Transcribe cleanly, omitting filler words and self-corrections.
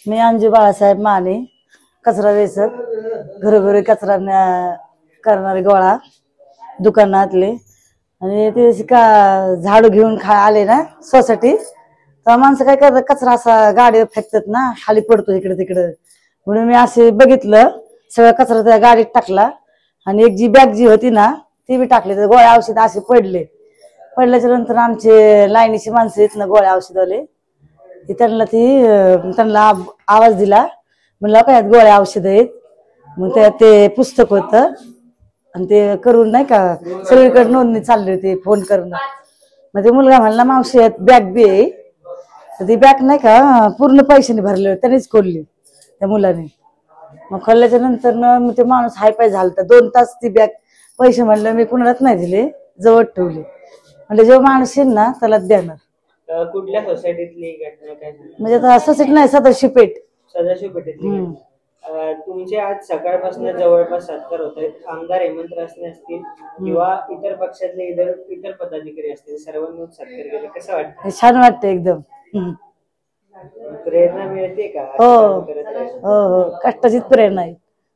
मी अंजू बाळासाहेब माने, कचरा वेचक, घरोघरी कचरा करणारे गोळा दुकानातले. आणि ते का झाडू घेऊन आले ना सोसायटी, तर माणसं काय करतात, कचरा असा गाडीवर फेकतात ना, खाली पडतो इकडे तिकडं. म्हणून मी असे बघितलं, सगळा कचरा त्या गाडीत टाकला आणि एक जी बॅग जी होती ना ती बी टाकली. तर गोळ्या औषध असे पडल्याच्या नंतर आमचे लाईनीची माणसं येत ना गोळ्या औषधवाले, त्यांना आवाज दिला. म्हणलं काय गोळ्या औषध आहेत. मग ते पुस्तक होतं आणि ते करून नाही का सगळीकडे नोंदणी चालली होती फोन करून. मग ते मुलगा म्हणला मावशी बॅग बी आहे. तर ती बॅग नाही का पूर्ण पैशाने भरले होते, त्यांनीच खोलली त्या मुलाने. मग खोलल्याच्या नंतर मग ते माणूस हायपाय झाला. 2 तास ती बॅग पैसे म्हणलं मी कुणालाच नाही दिले, जवळ ठेवले. म्हणजे जेव्हा माणूस येईल ना त्याला देणार. कुठल्या सोसायटीतली घटना काय? म्हणजे आता सोसायटी नाही, सदाशिव पेठ. तुमचे आज सकाळपासून जवळपास सत्कार होत आहेत. आमदार हेमंत रासने असतील किंवा इतर पक्षातले इतर पदाधिकारी असतील, सर्वांनी सत्कार केला. कसं वाटतं? छान वाटतं एकदम. प्रेरणा मिळते का? हो हो हो, कष्टाचीच प्रेरणा आहे.